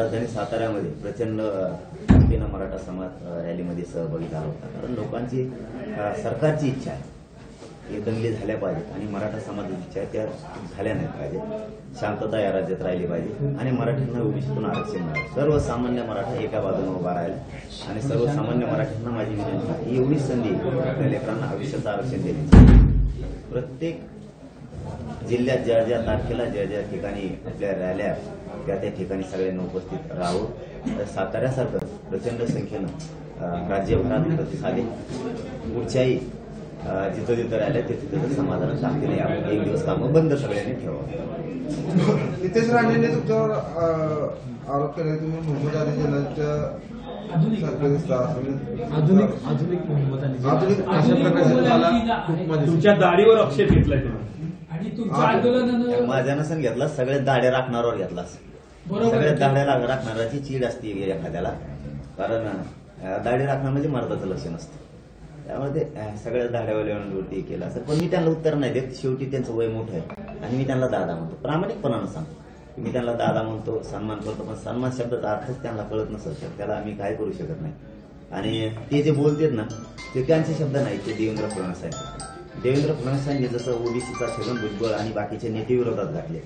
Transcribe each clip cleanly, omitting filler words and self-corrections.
राजधानी साताऱ्यामध्ये प्रचंड ताकदीनं मराठा समाज रॅलीमध्ये सहभागी झाला होता. कारण लोकांची सरकारची इच्छा आहे की दंगली झाल्या पाहिजेत आणि मराठा समाजाची इच्छा आहे त्या झाल्या नाही पाहिजे. शांतता या राज्यात राहिली पाहिजे आणि मराठ्यांना ओबीसीतून आरक्षण मिळालं. सर्वसामान्य मराठा एका बाजूने उभा राहिला आणि सर्वसामान्य मराठ्यांना माझी विनंती आहे, एवढीच संधी आपल्या लेकरांना आयुष्याचं आरक्षण देण्याची. प्रत्येक जिल्ह्यात ज्या ज्या तारखेला ज्या ज्या ठिकाणी आपल्या रॅल्या त्या ठिकाणी सगळ्यांनी उपस्थित राहावं. साताऱ्यासारखं प्रचंड संख्येनं राज्यभरात प्रतिसाद आहे. पुढच्याही जिथं जिथं रॅल्या तिथं समाधान ताकदीने यावं. एक दिवस कामं बंद सगळ्यांनी ठेवावं. नितेश राणेंनी तुमच्यावर आरोप केला, तुम्ही मोहम्मद अली जिल्ह्याच्या तुमच्या दाढीवर आक्षेप घेतलाय तुम्ही आणि तुमच्या आंदोलनानं माझ्या नसन घेतला, सगळ्या दाढ्या राखणाऱ्यावर घेतलास. सगळ्या दाढ्या राखणाऱ्याची चीड असते एखाद्याला. कारण दाढी राखणं म्हणजे मर्दाचं लक्षण असतं. त्यामुळे ते सगळ्या दाढ्यावाल्यावरती केलं असं. पण मी त्यांना उत्तर नाही देत. शेवटी त्यांचं वय मोठं आहे आणि मी त्यांना दादा म्हणतो, प्रामाणिकपणानं सांगतो. मी त्यांना दादा म्हणतो, सन्मान करतो, पण सन्मान शब्दाचा अर्थच त्यांना कळत नसेल तर त्याला आम्ही काय करू शकत नाही. आणि ते जे बोलतात ना ते त्यांचे शब्द नाही, ते देवेंद्र फडणवीस आहेत. देवेंद्र फडणवीसांनी जसं ओबीसीचा छगन भुजबळ आणि बाकीचे नेते विरोधात घातले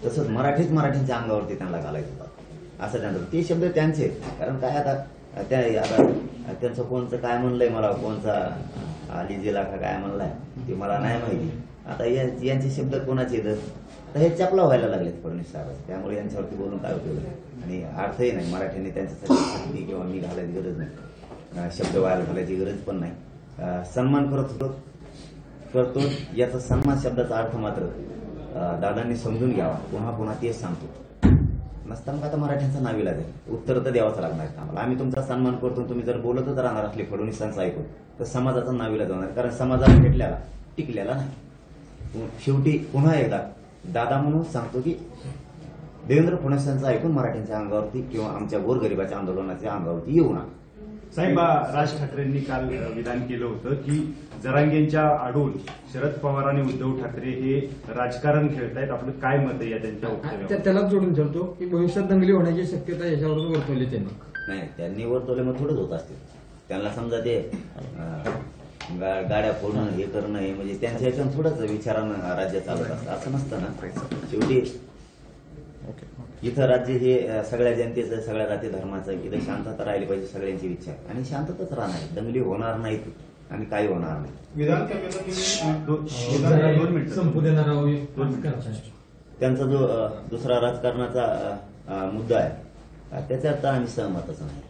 तसंच मराठ्यांच्या अंगावरती त्यांना घालायचं होतं असं त्यांचं. ते शब्द त्यांचे. कारण काय आता त्यांचं कोणचं काय म्हणलंय मला, कोणचा अली जिल्हा का काय म्हणलाय ते मला नाही माहिती. आता यांचे शब्द कोणाचे येतात तर हे चपला व्हायला लागलेत फडणवीस साहेबांचे. त्यामुळे यांच्यावरती बोलून काय उपयोग नाही आणि अर्थही नाही. मराठ्यांनी त्यांच्यासाठी किंवा मी घालायची गरज नाही, शब्द व्हायला घालायची गरज पण नाही. सन्मान करतो याचा सन्मान शब्दाचा अर्थ मात्र दादांनी समजून घ्यावा. पुन्हा पुन्हा तेच सांगतो. नसता मग आता मराठ्यांचा नावीलाज आहे, उत्तर तर द्यावाच लागणार आहे आम्हाला. आम्ही तुमचा सन्मान करतो, तुम्ही जर बोलतच राहणार असले फडणवीसांचं ऐकून तर समाजाचा नावीलाज होणार. कारण समाजाला भेटल्याला टिकलेला नाही. शेवटी पुन्हा एकदा दादा म्हणून सांगतो की देवेंद्र फडणवीसांचं ऐकून मराठ्यांच्या अंगावरती किंवा आमच्या गोरगरिबाच्या आंदोलनाच्या अंगावरती येऊ नका. साहेब, राज ठाकरेंनी काल विधान केलं होतं की जरांगेंच्या आडून शरद पवार आणि उद्धव ठाकरे हे राजकारण खेळतायत. आपलं काय मत आहे या त्यांच्या वक्तव्यावर? त्यालाच जोडून ठेवतो की भविष्यात दंगली होण्याची शक्यता याच्यावरून वर्तवली त्यांनी. नाही, त्यांनी वर्तवले मग थोडंच होत असते. त्यांना समजा ते गाड्या फोडणं हे करणं हे म्हणजे त्यांच्या याच्यानं थोडंच विचारानं राज्य चालत असतं असं नसतं ना. शेवटी इथं राज्य हे सगळ्या जनतेचं, सगळ्या जाती धर्माचं, इथं शांतता राहिली पाहिजे सगळ्यांची इच्छा आहे आणि शांतताच राहणार. दंगली होणार नाहीत आणि काही होणार नाही. विधान संपू देणारा त्यांचा जो दुसरा राजकारणाचा मुद्दा आहे त्याच्यात आम्ही सहमतच नाही.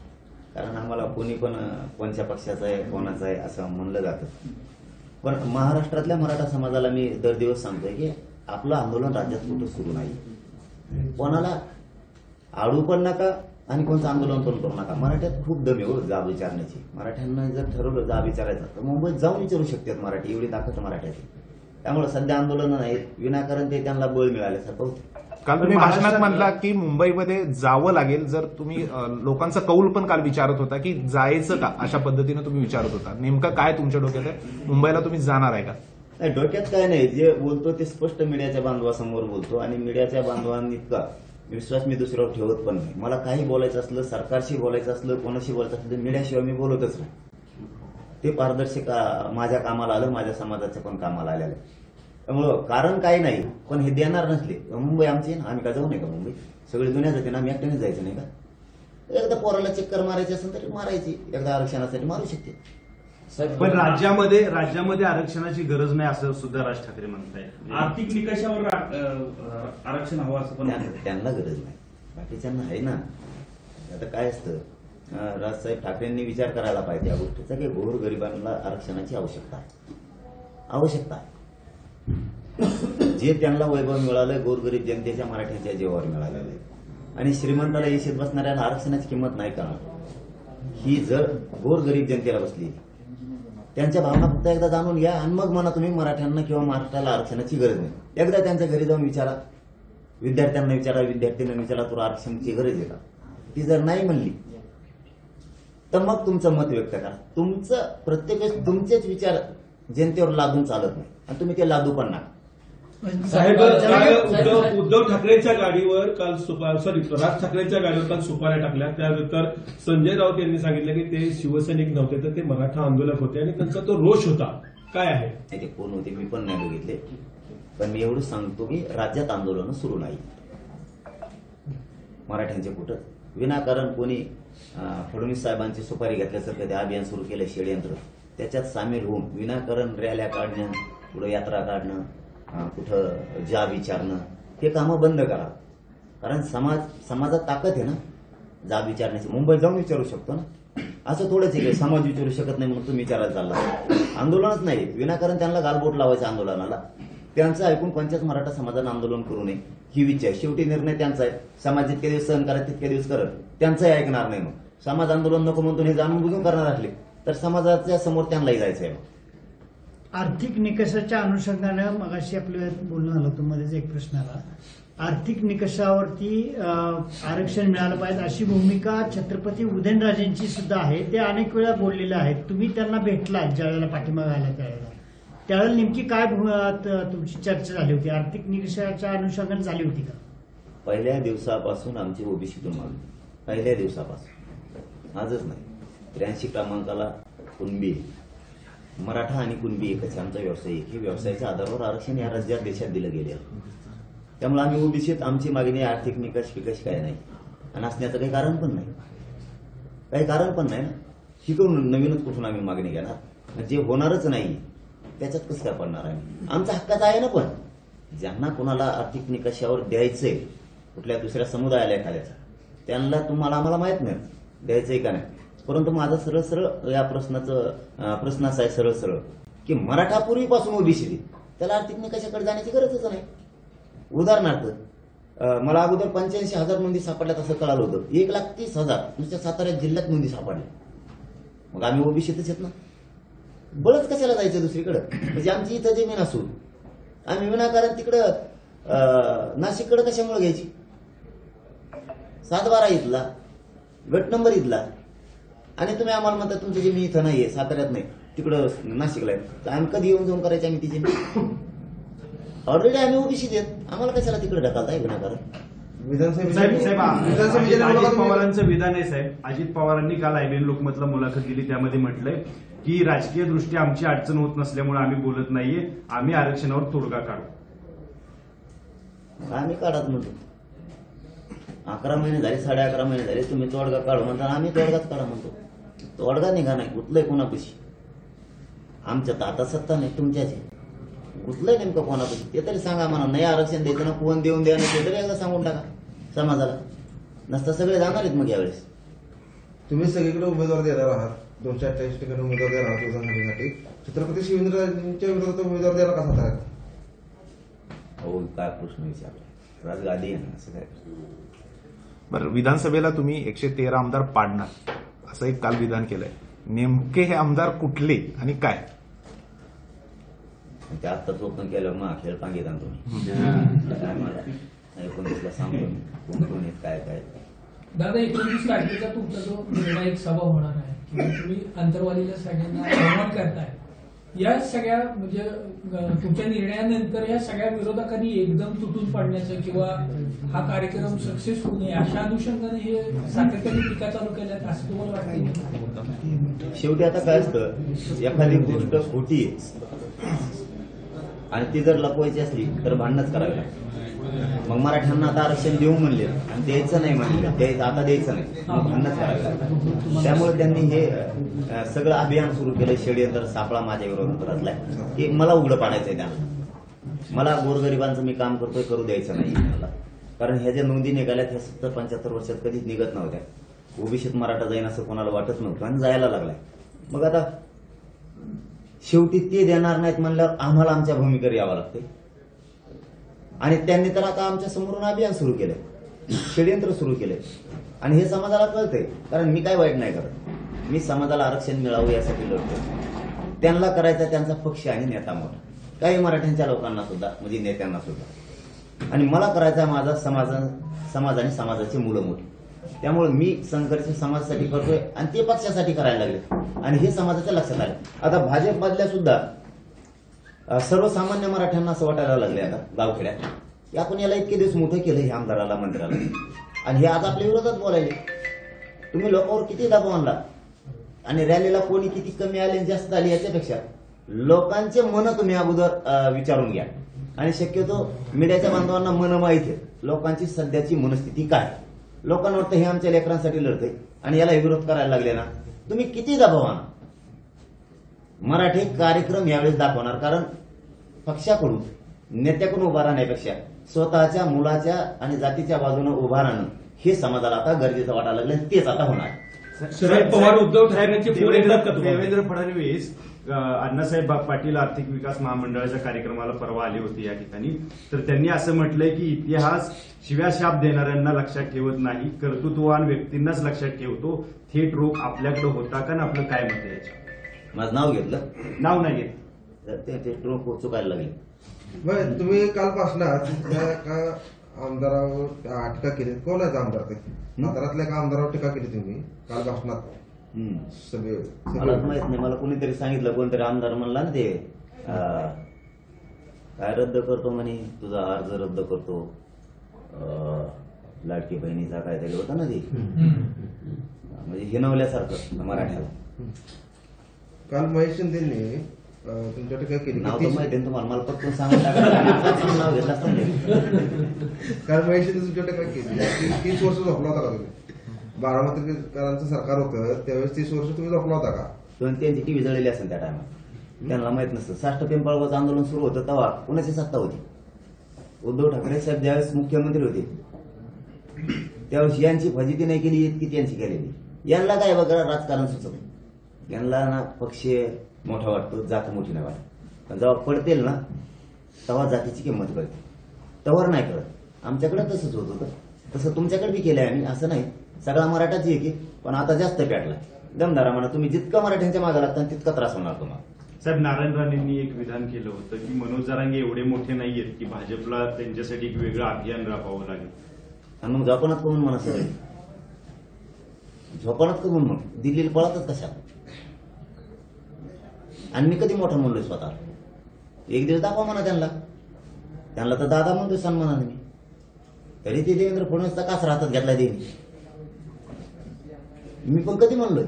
कारण आम्हाला कोणी पण कोणत्या पक्षाचा आहे कोणाचा आहे असं म्हणलं जातं. पण महाराष्ट्रातल्या मराठा समाजाला मी दर दिवस सांगतोय की आपलं आंदोलन राज्यात कुठं सुरू नाही. कोणाला आळू पण नका आणि कोणतं आंदोलन पण करू नका. मराठ्यात खूप दम आहे जाब विचारण्याची. मराठ्यांना जर ठरवलं जाब विचारायचं तर मुंबईत जाऊन विचारू शकतात मराठी, एवढी ताकद मराठ्याची. त्यामुळे सध्या आंदोलनं नाहीत, विनाकारण ते त्यांना बळ मिळाल्यासारखं होतं. काल तुम्ही भाषणात म्हणला की मुंबईमध्ये जावं लागेल. जर तुम्ही लोकांचा कौल पण काल विचारत होता की जायचं का, अशा पद्धतीनं तुम्ही विचारत होता. नेमकं काय तुमच्या डोक्यात आहे? मुंबईला तुम्ही जाणार आहे का? नाही, डोक्यात काय नाही. जे बोलतो ते स्पष्ट मीडियाच्या बांधवासमोर बोलतो आणि मीडियाच्या बांधवांनी इतका विश्वास मी दुसऱ्यावर ठेवत पण नाही. मला काही बोलायचं असलं, सरकारशी बोलायचं असलं, कोणाशी बोलायचं असलं तर मीडियाशिवाय मी बोलतच नाही. ते पारदर्शक माझ्या कामाला आलं, माझ्या समाजाच्या पण कामाला आलेलं. त्यामुळं कारण काही नाही. पण हे देणार नसले मुंबई आमची ना, आम्ही का जाऊ नये का मुंबई? सगळी दुनिया जाते ना, आम्ही एकट्याने जायचं नाही का? एकदा पोराला चक्कर मारायची असेल तरी मारायची, एकदा आरक्षणासाठी मारू शकते. पण राज्यामध्ये आरक्षणाची गरज नाही असं सुद्धा राज ठाकरे म्हणतायत. आर्थिक निकषावर आरक्षण हवं असं पण त्यांना गरज नाही, बाकीच्यांना आहे ना. आता काय असतं, राजसाहेब ठाकरेंनी विचार करायला पाहिजे या गोष्टीचा की गोरगरिबांना आरक्षणाची आवश्यकता आहे. जे त्यांना वैभव मिळालं गोरगरीब जनतेच्या मराठ्यांच्या जीवावर मिळालेलं आहे. आणि श्रीमंताला येशीत बसणाऱ्याला आरक्षणाची किंमत नाही करणार. ही जर गोरगरीब जनतेला बसली, त्यांच्या भावना फक्त एकदा जाणून घ्या आणि मग म्हणा तुम्ही मराठ्यांना किंवा महाराष्ट्राला आरक्षणाची गरज नाही. एकदा त्यांच्या घरी जाऊन विचारा, विद्यार्थ्यांना विचारा, विद्यार्थ्यांना विचारा तुला आरक्षणाची गरज आहे का? ती जर नाही म्हणली तर मग तुमचं मत व्यक्त करा. तुमचं प्रत्येक वेळेस तुमचेच विचार जनतेवर लादून चालत नाही आणि तुम्ही ते लादू पण नका. साहेब काल उद्धव ठाकरेंच्या गाडीवर काल राज ठाकरेंच्या गाडीवर काल सुपाऱ्या टाकल्या. त्यानंतर संजय राऊत यांनी सांगितलं की ते शिवसैनिक नव्हते तर ते मराठा आंदोलक होते आणि त्यांचा तो रोष होता. काय आहे ते कोण होते मी पण नाही बघितले, पण मी एवढं सांगतो की राज्यात आंदोलन सुरू नाही. मराठ्यांचे कुठं विनाकारण कोणी फडणवीस साहेबांची सुपारी घेतल्यासारखं ते अभियान सुरू केलं षडयंत्र, त्याच्यात सामील होऊन विनाकारण रॅल्या काढणं, पुढे यात्रा काढणं, कुठं जा विचारणं, हे कामं बंद करा. कारण समाजात ताकद आहे ना जा विचारण्याची. मुंबईत जाऊन विचारू शकतो ना, असं थोडंच आहे समाज विचारू शकत नाही म्हणून तुम्ही विचारायला चालला. आंदोलनच नाही, विनाकारण त्यांना गालबोट लावायचं आंदोलनाला. त्यांचं ऐकून पंचायत मराठा समाजानं आंदोलन करू नये ही इच्छा आहे. शेवटी निर्णय त्यांचा आहे. समाज जितके दिवस सहन करत तितके दिवस करत, त्यांचंही ऐकणार नाही. मग समाज आंदोलन नको म्हणतो हे जाणून बुजून करणार असले तर समाजाच्या समोर त्यांनाही जायचं आहे. आर्थिक निकषाच्या अनुषंगानं मगाशी आपलं बोलणं झालं होतं, मध्येच एक प्रश्न आला. आर्थिक निकषावरती आरक्षण मिळालं पाहिजे अशी भूमिका छत्रपती उदयनराजेंची सुद्धा आहे. ते अनेक वेळा बोललेले आहेत. तुम्ही त्यांना भेटला ज्यावेळेला पाठिंबा आला त्यावेळेला नेमकी काय तुमची चर्चा झाली होती? आर्थिक निकषाच्या अनुषंगाने झाली होती का? पहिल्या दिवसापासून आमची ओबीसीतून मागणी, पहिल्या दिवसापासून, आजच नाही. 83 क्रमांकाला कुणबी, मराठा आणि कुणबी एकच आमचा व्यवसाय एक. हे व्यवसायाच्या आधारावर आरक्षण या राज्यात देशात दिलं गेले. त्यामुळे आम्ही ओबीसीत आमची मागणी आर्थिक निकष काय नाही आणि असण्याचं काही कारण पण नाही. ना. शिकवून नवीनच कुठून आम्ही मागणी घेणार? जे होणारच नाही त्याच्यात कसं काय पडणार आहे? आमचा हक्काचा आहे ना. पण ज्यांना कोणाला आर्थिक निकषावर द्यायचंय, कुठल्या दुसऱ्या समुदायाला एखाद्याचा, त्यांना आम्हाला माहित नाही द्यायचंय का नाही. परंतु माझा सरळ या प्रश्न असा आहे सरळ की मराठा पूर्वीपासून ओबीसी, त्याला आर्थिक निकषाकडे जाण्याची गरजच नाही. उदाहरणार्थ मला अगोदर 85,000 नोंदी सापडल्यात असं कळालं होतं. 1,30,000 नुसत्या सातारा जिल्ह्यात नोंदी सापडल्या. मग आम्ही ओबीसीतच येत ना. बळच कशाला जायचं दुसरीकडे? म्हणजे आमची इथं जमीन असून आम्ही विनाकारण तिकडं नाशिककडे कशामुळे घ्यायची? 7-12 इथला, गट नंबर इथला, आणि तुम्ही आम्हाला म्हणता तुमची जमीन इथं नाहीये, साताऱ्यात नाही, तिकडं नाशिकला आहे. तर आम्ही कधी येऊन जाऊन करायची आम्ही ती जमीन? ऑलरेडी आम्ही ओबीसी देत, आम्हाला कशाला तिकडे ढकलताय विनाकारण? साहेब अजित पवारांचं विधान आहे. साहेब अजित पवारांनी काल IBN लोकमतला मुलाखत दिली, त्यामध्ये म्हटलंय की राजकीय दृष्ट्या आमची अडचण होत नसल्यामुळे आम्ही बोलत नाहीये, आम्ही आरक्षणावर तोडगा काढू. आम्ही काढत म्हणतो. 11 महिने झाले, 11.5 महिने झाले, तुम्ही तोडगा काढू म्हणता, आम्ही तोडगाच काढा म्हणतो. तोडगा निघा नाही, गुतलंय कोणापाशी? आमच्या तर आता सत्ता नाही, तुमच्याच. गुतलंय नेमकं कोणापाशी ते तरी सांगा मला. नाही आरक्षण द्यायचं ना, कोण देऊन द्या ते तरी एकदा सांगून टाका समाजाला. नसता सगळे जाणार आहेत मग यावेळेस. तुम्ही सगळीकडे उमेदवार देणार आहात, 228 ठिकाणी उमेदवार देणार आहात उद्घाटनासाठी. छत्रपती शिवेंद्रराजेंच्या विरोधात उमेदवार द्यायला कसा तयार? हो, काय प्रश्न विचारला? राजगादी आहे ना, असं काय? बरं, विधानसभेला तुम्ही 113 आमदार पाडणार असं एक काल विधान केलंय. नेमके हे आमदार कुठले आणि काय? ते आत्ताच ओपन केलं मग खेळ पांगे तुम्ही काय मला 19ला सांगतो कोण कोण येत काय काय. दादा 19 तारखेचा तुमचा जो निर्णायक सभा होणार आहे किंवा तुम्ही अंतरवालीला सगळ्यांना आव्हान करताय, या सगळ्या म्हणजे तुमच्या निर्णयानंतर या सगळ्या विरोधकांनी एकदम तुटून पडण्याचं किंवा हा कार्यक्रम सक्सेस होऊ नये अशा अनुषंगाने हे सातत्याने टीका चालू केल्यात असं तुम्हाला वाटतं? शेवटी आता काय असतं, एखादी गोष्ट खोटी आहे आणि ती जर लपवायची असली तर भांडणच करावी लागतं. मग मराठ्यांना आता आरक्षण देऊ म्हणले आणि द्यायचं नाही म्हणले, आता द्यायचं नाही, भांडणच करावी लागतं. त्यामुळे त्यांनी हे सगळं अभियान सुरू केलं. षडयंत्र सापळा माझ्या विरोधात रचलाय, की मला उघडं पाडायचंय त्यांना. मला गोरगरिबांचं मी काम करतोय करू द्यायचं नाही मला. कारण ह्या ज्या नोंदी निघाल्यात ह्या 70-75 वर्षात कधीच निघत नव्हत्या. ओबीसीत मराठा जाईन असं कोणाला वाटत नव्हतं आणि जायला लागलाय. मग आता शेवटी ते देणार नाहीत म्हणल्यावर आम्हाला आमच्या भूमिकेवर यावं लागते. आणि त्यांनी तर आता आमच्या समोरून अभियान सुरू केलंय, षडयंत्र सुरू केलंय आणि हे समाजाला कळतंय. कारण मी काय वाईट नाही करत, मी समाजाला आरक्षण मिळावं यासाठी लढतो. त्यांना करायचा त्यांचा पक्ष आणि नेता मोठा, काही मराठ्यांच्या लोकांना सुद्धा म्हणजे नेत्यांना सुद्धा, आणि मला करायचा माझा समाज आणि समाजाची मुलं मोठी. त्यामुळे मी संघर्ष समाजासाठी करतोय आणि ते पक्षासाठी करायला लागले आणि हे समाजाच्या लक्षात आले. आता भाजपमधल्या सुद्धा सर्वसामान्य मराठ्यांना असं वाटायला लागले आता गावखेड्यात की आपण याला इतके दिवस मोठं केलं हे आमदाराला मंत्र्याला आणि हे आज आपल्या विरोधात बोलायले. तुम्ही लोकांवर किती दबाव आणला आणि रॅलीला कोणी किती कमी आले आणि जास्त आली याच्यापेक्षा लोकांचे मन तुम्ही अगोदर विचारून घ्या आणि शक्यतो मीडियाच्या बांधवांना मन माहिती आहे लोकांची सध्याची मनस्थिती काय. लोकांना वाटतं हे आमच्या लेकरांसाठी लढतंय आणि याला विरोध करायला लागले ना तुम्ही किती दबाव आणा. मराठी कार्यक्रम यावेळेस दाखवणार कारण पक्षाकडून नेत्याकडून उभा राहण्यापेक्षा स्वतःच्या मुलाच्या आणि जातीच्या बाजूने उभा राहणं हे समाजाला आता गरजेचं वाटायला लागलं तेच आता होणार. शरद पवार उद्धव ठाकरेंचे फोन येतात का तुम्हाला? देवेंद्र फडणवीस अण्णासाहेब पाटील आर्थिक विकास महामंडळाच्या कार्यक्रमाला परवा आले होते या ठिकाणी. तर त्यांनी असं म्हटलंय की इतिहास शिव्या शाप देणाऱ्यांना लक्षात ठेवत नाही, कर्तृत्ववान व्यक्तींनाच लक्षात ठेवतो. थेट रोग आपल्याकडे होता का ना आपलं काय मत आहे याच्यावर? माझं नाव घेतलं नाव नाही घेत तर ते ट्रोक चुकायला लागले. बरं, तुम्ही कालपासून का आमदारावर टीका केली? कोण आहेत आमदार ते? साताऱ्यातल्या का आमदारावर टीका केली तुम्ही कालपासून? मला माहित नाही, मला कोणीतरी सांगितलं, कोणतरी आमदार म्हणला ना ते काय रद्द करतो म्हणे, तुझा अर्ज रद्द करतो, लाडकी बहिणीचा काहीतरी होता ना ते, म्हणजे हिनवल्यासारखं मराठ्याला. काल महेश शिंदेंनी तुमच्या टीका केली. नाव तर माहिती आहे तुम्हाला, मला पटकन सांगायला नाव घेतलं असतं नाही. काल महेश शिंदे तुमच्या टीका केली. 30 वर्ष झोपला होता का तुम्ही? बारामतीकरांचं सरकार होतं त्यावेळेस 30 वर्ष तुम्ही झोपला होता का? त्यांची टीव्ही जळलेली असेल त्या टायमात, त्यांना माहित नसतं. 60 पिंपळगावचं आंदोलन सुरू होतं तेव्हा कोणाची सत्ता होती? उद्धव ठाकरे साहेब ज्यावेळेस मुख्यमंत्री होते त्यावेळेस यांची फजिती नाही केली इतकी त्यांची केलेली. यांना काय बघा राजकारण सुचत, यांना ना पक्ष मोठा वाटतो, जात मोठी नाही वाटत. पण जेव्हा पडतेल ना तेव्हा जातीची किंमत कळते, तेव्हा नाही कळत. आमच्याकडे तसंच होत होतं, तसं तुमच्याकडे बी केलंय आम्ही, असं नाही. सगळा मराठाच आहे की, पण आता जास्त पेटला. दमदारा म्हणा, तुम्ही जितकं मराठ्यांच्या मागे लागता तितका त्रास होणार तुम्हाला. साहेब, नारायण राणेंनी एक विधान केलं होतं की मनोज जरांगे एवढे मोठे नाहीयेत की भाजपला त्यांच्यासाठी एक वेगळं अभियान राबवावं लागेल. आणि मग झोपणात कमून म्हणा, सगळे झोपणात कमून मग दिल्लीला पळतच कशा. आणि मी कधी मोठा म्हणलोय स्वतः? एक दिवस दाखवा म्हणा त्यांना तर दादा म्हणतोय सन्मानाने मी. तरी ते देवेंद्र फडणवीसचा कासरा हातात घेतला देईन. मी पण कधी म्हणलोय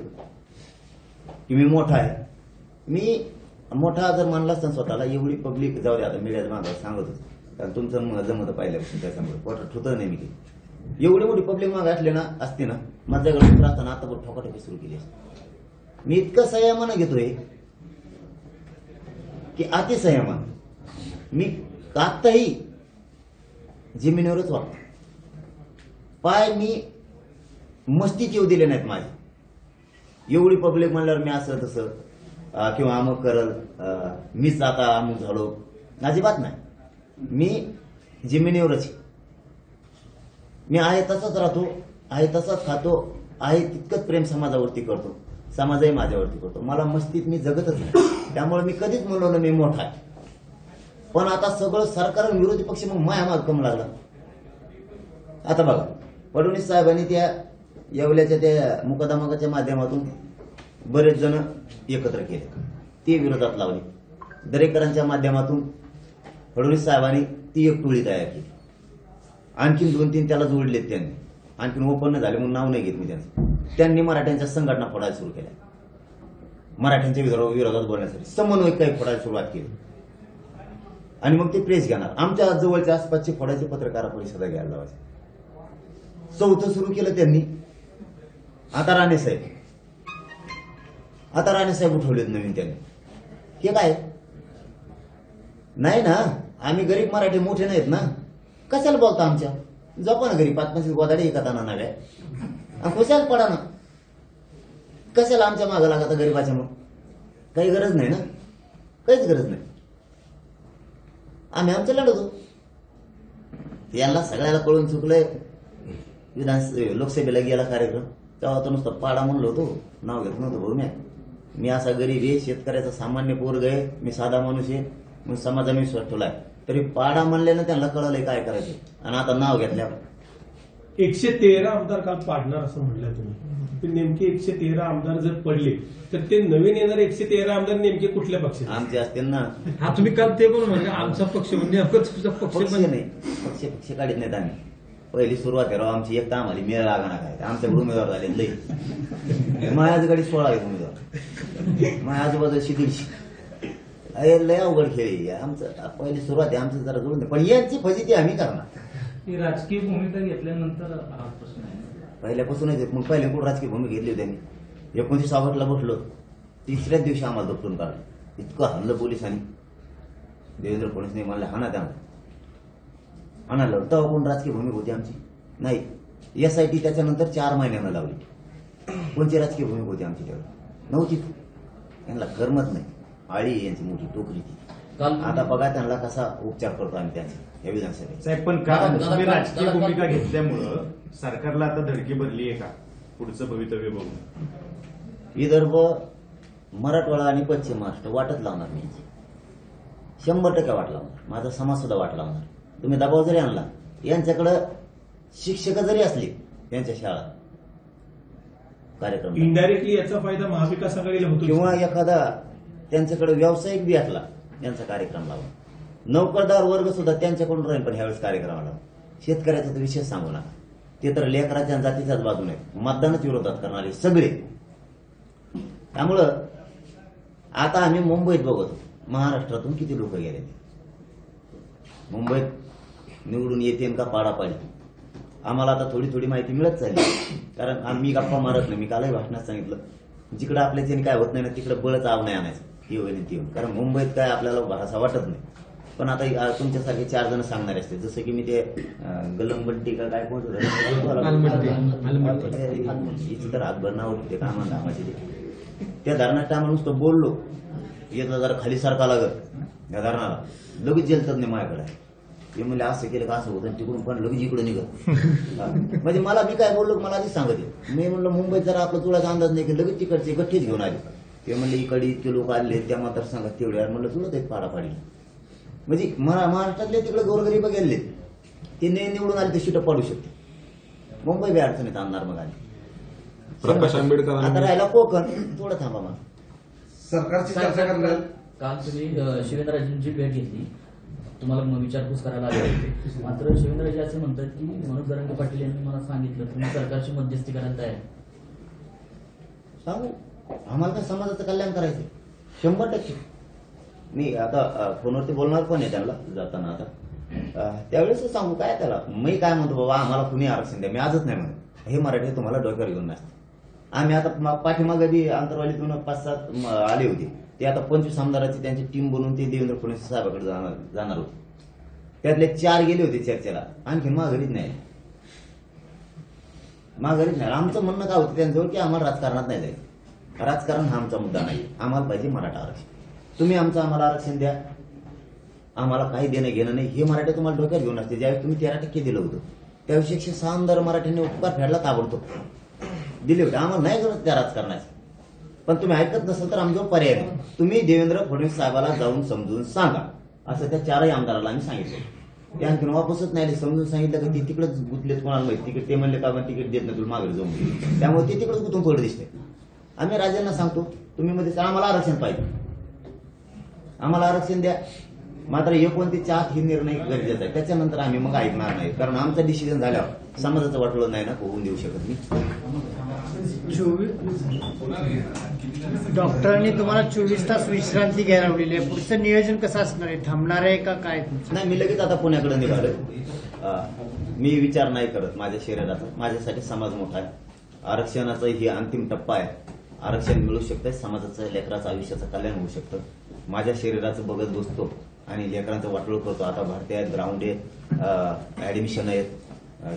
की मी मोठा आहे? मी मोठा जर मानला असता स्वतःला, एवढी पब्लिक जाऊ दे आता मीडियाच्या मागावर सांगत होतं, कारण तुमचं जमत पाहिल्यापासून त्याच्यामुळे पोटात ठुतं नाही मी ते. एवढी मोठी पब्लिक मागे असले ना असते ना माझ्याकडे मित्र असताना आता पण ठोकाठोकी सुरू केली असते. मी इतकं संयमानं घेतोय की अतिसंयमान. मी आत्ताही जमिनीवरच वागतो. पाय मी मस्तीत येऊ दिले नाहीत माझे. एवढी पब्लिक म्हणल्यावर मी असं तसं किंवा अमुक करल, मीच आता अमुक झालो, अजिबात नाही. मी जमिनीवरच, मी आहे तसाच राहतो, आहे तसाच खातो, आहे तितकंच प्रेम समाजावरती करतो, समाजही माझ्यावरती करतो. मला मस्तीत मी जगतच नाही. त्यामुळे मी कधीच म्हणलो ना मी मोठा आहे. पण आता सगळं सरकार विरोधी पक्ष मग माया माग कम लागला. आता बघा, फडणवीस साहेबांनी त्या येवल्याच्या त्या मुकदमाच्या माध्यमातून बरेच जण एकत्र केले, ते विरोधात लावले. दरेकरांच्या माध्यमातून फडणवीस साहेबांनी ती एक टोळी तयार केली. आणखीन 2-3 त्याला जोडलेत त्यांनी. आणखीन ओपन झाले म्हणून नाव नाही घेत मी त्यांचं. त्यांनी मराठ्यांच्या संघटना फोडायला सुरू केल्या, मराठ्यांच्या विरोधात बोलण्यासाठी समन्वयक फोडायला सुरुवात केली. आणि मग ते प्रेस घेणार, आमच्या जवळच्या आसपासचे फोडायचे पत्रकार परिषदा घ्यायला लावायचे. चौथं सुरू केलं त्यांनी. आता राणेसाहेब उठवलेत नवीन त्यांनी. हे काय नाही ना, आम्ही गरीब मराठी मोठे नाहीत ना, कशाला बोलता आमच्या? जपा ना घरी 5-5 गोदाडे एका नव्या, कशाला पडा ना, कशाला आमच्या मागं लागत गरीबाच्या? मग काही गरज नाही ना, काहीच गरज नाही. आम्ही आमचं लढतो. यांना सगळ्याला कळून चुकलंय. लोकसभेला गेला कार्यक्रम तेव्हा तो नुसतं पाडा म्हणलो होतो, नाव घेत नव्हतं भाऊ. मी असा गरीब आहे, शेतकऱ्याचा सामान्य पोरग आहे, मी साधा माणूस आहे, मग समाजा मी ठेवलाय. तरी पाडा म्हणल्यानं त्यांना कळलंय काय करायचं. आणि आता नाव घेतल्यावर 113 आमदार काल पाडणार असं म्हटलं तुम्ही. पण नेमके 113 आमदार जर पडले तर ते नवीन येणारे 113 आमदार नेमके कुठल्या पक्षाचे? आमचे असतील ना. हा तुम्ही काल ते पण म्हणजे आमचा पक्ष म्हणजे तुमचा पक्ष पक्ष पण नाही, पक्ष काढत नाहीत आम्ही. पहिली सुरुवात आहे राव आमची. एक तर आम्हाला मेळ लागणार काय आमच्याकडे उमेदवार झाले लई. माझ्याकडे 16 आहेत उमेदवार, माझ्या आजूबाजूला 150. लय अवघड खेळ आहे आमचं. पहिली सुरुवात आहे आमचं जरा जोडून, पण यांची फजिती आम्ही करणार. ही राजकीय भूमिका घेतल्यानंतर हा प्रश्न आहे. पहिल्यापासूनच मग पहिले कुठं राजकीय भूमिका घेतली होती आम्ही. 29 ऑगस्टला बसलो, तिसऱ्याच दिवशी आम्हाला दपटून काढलं. इतकं हल्लं पोलिसांनी. देवेंद्र फडणवीसने म्हणलं हाना त्यांना हाणाला. तेव्हा कोण राजकीय भूमिका होती आमची? नाही. SIT त्याच्यानंतर 4 महिन्यानं लावली. कोणची राजकीय भूमिका होती आमची तेव्हा? नव्हती. त्यांना करमत नाही. आळी यांची मोठी टोकरी ती. आता बघा त्यांना कसा उपचार करतो आम्ही त्यांचे या विधानसभेत. साहेब पण का तुम्ही राजकीय भूमिका घेतल्यामुळं सरकारला आता धडकी भरली आहे का पुढचं भवितव्य बघून? विदर्भ, मराठवाडा आणि पश्चिम महाराष्ट्र वाटत लावणार मी. 100% वाट लावणार. माझा समाज सुद्धा वाट लावणार. तुम्ही दबाव जरी आणला, यांच्याकडे शिक्षक जरी असले त्यांच्या शाळा कार्यक्रम इनडायरेक्टली याचा फायदा महाविकास आघाडीला होतो किंवा एखादा त्यांच्याकडे व्यावसायिक बी असला त्यांचा कार्यक्रम लावा. नोकरदार वर्ग सुद्धा त्यांच्याकडून राहील, पण ह्यावेळेस कार्यक्रमाला शेतकऱ्याचा तर विषय सांगू नका. ते तर लेकराच्या जातीच्याच बाजूने आहेत. मतदानच विरोधात करणारे सगळे. त्यामुळं आता आम्ही मुंबईत बघतो महाराष्ट्रातून किती लोक गेले. मुंबईत निवडून येते का पाडापाडी. आम्हाला आता थोडी थोडी माहिती मिळत चालली. कारण आम्ही गप्पा मारत नाही. मी कालही भाषणात सांगितलं, जिकडे आपल्याच्याने काय होत नाही ना तिकडे बळच आव नाही आणायचं. ही होईल ती होईल. कारण मुंबईत काय आपल्याला भरासा वाटत नाही. पण आता तुमच्यासारखे 4 जण सांगणारे असते. जसं की मी ते गलमबट्टी का काय कोण हिची तर हातभर नाव होते कामा धामाची. त्या धरणाच्या टायमा नुसतं बोललो येतं जरा खाली सारखा लागत त्या धरणाला लगेच जेलतात नाही माझ्याकडे. ते म्हणजे असं केलं का असं होतं, तिकडून पण लगेच इकडे निघत. म्हणजे मला मी काय बोललो मला आधीच सांगत. मी म्हणलं मुंबईत जरा आपला तुळाचा अंदाज नाही की लगेच तिकडचे गठ्ठीच घेऊन आले. ते म्हणले इकडे इतके लोक आले त्या मतदारसंघात तेवढे. म्हणलं तुला ते पाडापाडी. म्हणजे महाराष्ट्रातले तिकडे गोरगरीब गेले ते निवडून आले तर शिट पाडू शकते. मुंबई बी अडचणीत आणणार मग आली. प्रकाश आंबेडकर आता राहिला कोकण. थोडं थांबा मग. सरकारची चर्चा करणार. काल तुम्ही शिवेंद्रराजेंची भेट घेतली, तुम्हाला विचारपूस करायला आले होते. मात्र शिवेंद्रराजे असं म्हणतात की मनोज जरांगे पाटील यांनी मला सांगितलं तुम्ही सरकारची मध्यस्थी करायला तयार. सांगू आम्हाला काय समाजाचं कल्याण करायचं 100%. मी आता फोनवरती बोलणार पण आहे त्यांना जाताना. आता त्यावेळेस सांगू काय त्याला. मी काय म्हणतो बाबा आम्हाला कुणी आरक्षण द्या. मी आजच नाही म्हणत. हे मराठी तुम्हाला डोक्यावर घेऊन नसते. आम्ही आता पाठीमागे बी अंतरवालीतून 5-7 आले होते. ते आता 25 आमदाराची त्यांची टीम बनवून ते देवेंद्र फडणवीस साहेबांकडे जाणार होते. त्यातले 4 गेले होते चर्चेला. आणखी माघारीच नाही. आमचं म्हणणं काय होतं त्यांच्यावर की आम्हाला राजकारणात नाही जायचं. राजकारण हा आमचा मुद्दा नाही. आम्हाला पाहिजे मराठा आरक्षण. तुम्ही आम्हाला आरक्षण द्या. आम्हाला काही देणं घेणं नाही. हे मराठी तुम्हाला डोक्यात घेऊन असते. ज्यावेळी तुम्ही 13% दिलं होतं त्यावेळी 106 आमदार मराठ्यांनी उपकार फेडला ताबडतोब दिले होते. आम्हाला नाही गरज त्या राजकारणाची. पण तुम्ही ऐकत नसेल तर आमच्यावर पर्याय नाही. तुम्ही देवेंद्र फडणवीस साहेबाला जाऊन समजून सांगा. असं त्या 4ही आमदाराला आम्ही सांगितलं. ते आणखी वापसच नाही. समजून सांगितलं की ते तिकडेच गुतलेत. कोणाला माहिती तिकीट ते म्हणले का तिकीट देत नाही तुला मागे जाऊन. त्यामुळे ते तिकडेच गुतून पडलं दिसते. आम्ही राजांना सांगतो तुम्ही मध्ये आम्हाला आरक्षण पाहिजे. आम्हाला आरक्षण द्या. मात्र 29 आत हे निर्णय गरजेचा आहे. त्याच्यानंतर आम्ही मग ऐकणार नाही. कारण आमचं डिसिजन झाल्यावर समाजाचं वाटलं नाही ना होऊन देऊ शकत मी. डॉक्टरांनी तुम्हाला 24 तास विश्रांती घ्यायला लावलेली आहे. पुढचं नियोजन कसं असणार आहे? थांबणार आहे का काय? नाही मी लगेच आता पुण्याकडे निघालोय. मी विचार नाही करत माझ्या शरीराचा. माझ्यासाठी समाज मोठा आहे. आरक्षणाचा ही अंतिम टप्पा आहे. आरक्षण मिळू शकतं. समाजाचं लेकराचं आयुष्याचं कल्याण होऊ शकतं. माझ्या शरीराचं बघत बसतो आणि लेकरांचं वाटोळ करतो. आता भरती आहेत, ग्राउंड आहेत, ऍडमिशन आहेत.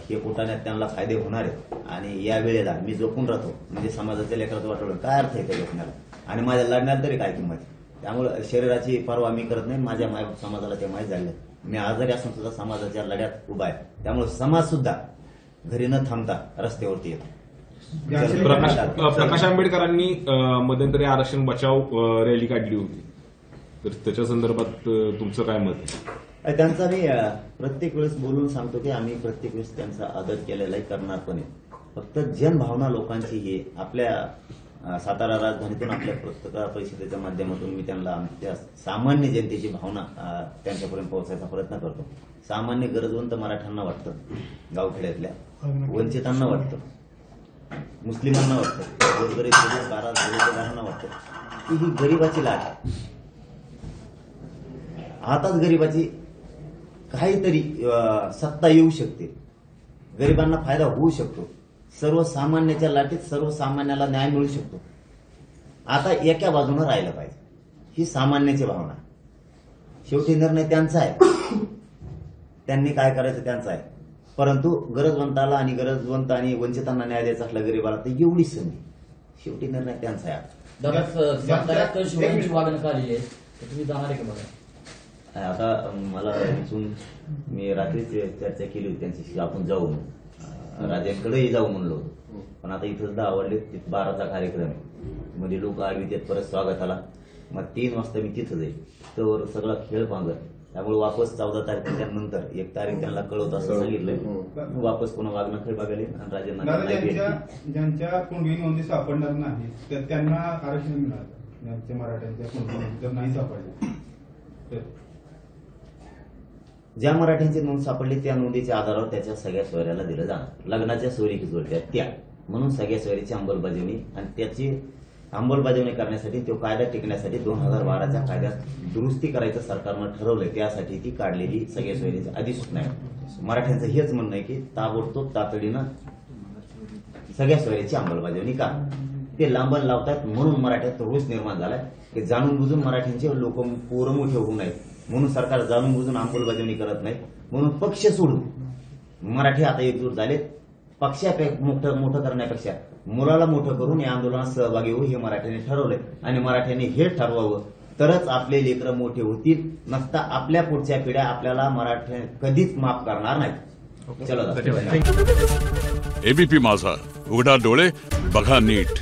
हे कुठाण्यात त्यांना फायदे होणार आहेत. आणि या वेळेला मी जोपून राहतो म्हणजे समाजाच्या लेकराचं वाटोळ काय अर्थ आहे त्या जोखण्याला. आणि माझ्या लढण्यात तरी काय किंमत. त्यामुळे शरीराची पर्वा मी करत नाही. माझ्या समाजाला ते माहीत झालं. मी आजारी असून सुद्धा समाजाच्या लढ्यात उभा आहे. त्यामुळे समाज सुद्धा घरी न थांबता रस्त्यावरती येतो. प्रकाश आंबेडकरांनी मध्यंतरी आरक्षण बचाव रॅली काढली होती. तर त्याच्या संदर्भात तुमचं काय मत आहे? त्यांचा मी प्रत्येक वेळेस बोलून सांगतो की आम्ही प्रत्येक वेळेस त्यांचा आदर केलेला आहे, करणार पण आहे. फक्त जनभावना लोकांची ही आपल्या सातारा राजधानीतून आपल्या पत्रकार परिषदेच्या माध्यमातून मी त्यांना आमच्या सामान्य जनतेची भावना त्यांच्यापर्यंत पोहोचायचा प्रयत्न करतो. सामान्य गरजवंत मराठ्यांना वाटतं, गावखेड्यातल्या वंचितांना वाटतं, मुस्लिमांना वाटतं, गोरगरीब बेरोजगारांना वाटतं की ही गरिबाची लाट आहे. आताच गरिबाची काहीतरी सत्ता येऊ शकते, गरिबांना फायदा होऊ शकतो, सर्वसामान्याच्या लाटेत सर्वसामान्याला न्याय मिळू शकतो. आता एका बाजूनं राहिलं पाहिजे, ही सामान्याची भावना. शेवटी निर्णय त्यांचा आहे, त्यांनी काय करायचं त्यांचा आहे. परंतु गरजवंताला आणि गरजवंत आणि वंचितांना न्याय द्यायचा असला गरिबाला तर एवढीच संधी. शेवटी निर्णय त्यांचा आहे. दादा साताऱ्यात शिवरायांची वागणूक आली आहे, तर तुम्ही जाणार आहे का बघा? आता मला इथून मी रात्रीच चर्चा केली होती त्यांच्याशी, आपण जाऊ राजांकडेही जाऊ म्हणलो होतो. पण आता इथं सुद्धा आवडले, 12चा कार्यक्रम आहे, मध्ये लोक आडवी परत स्वागताला. मग 3 वाजता मी तिथं जाईल, तर सगळा खेळ पांगर. त्यामुळे वापस 14 तारखेच्या नंतर 1 तारीख त्यांना कळवत असं सांगितलंय. वापस पुन्हा वागणं खेळ बघायला आणि राजांना ज्यांच्या कुंडली नोंदी सापडणार नाही त्यांना आरक्षण मिळालं, ज्यांच्या मराठ्यांच्या कुंडली जर नाही सापडले, ज्या मराठ्यांची नोंद सापडली त्या नोंदीच्या आधारावर त्याच्या सगळ्या सोयऱ्याला दिलं जाणार. लग्नाच्या सोयरी जोडल्या त्या, म्हणून सगळ्या सोयरीची अंमलबजावणी आणि त्याची अंमलबजावणी करण्यासाठी तो कायदा टिकण्यासाठी 2012च्या कायद्यात दुरुस्ती करायचं सरकारनं ठरवलंय. त्यासाठी ती काढलेली सगळ्या सोयरीची अधिसूचना आहे. मराठ्यांचं हेच म्हणणं आहे की ताबडतोब तातडीनं सगळ्या सोयरीची अंमलबजावणी का. ते लांबण लावतात म्हणून मराठ्यात रोष निर्माण झालाय की जाणून बुजून मराठ्यांचे लोक पोरं मोठे होऊ नयेत म्हणून सरकार जाणून बुजून अंमलबजावणी करत नाही. म्हणून पक्ष सोडून मराठी आता एकजूट झालेत. पक्षापेक्षा मोठं करण्यापेक्षा मुलाला मोठं करून या आंदोलनात सहभागी होऊ हे मराठ्यांनी ठरवलंय. आणि मराठ्यांनी हे ठरवावं तरच आपले लेकरं मोठे होतील, नसता आपल्या पुढच्या पिढ्या आपल्याला मराठ्या कधीच माफ करणार नाहीत. चला एबीपी माझा, उघडा डोळे बघा नीट.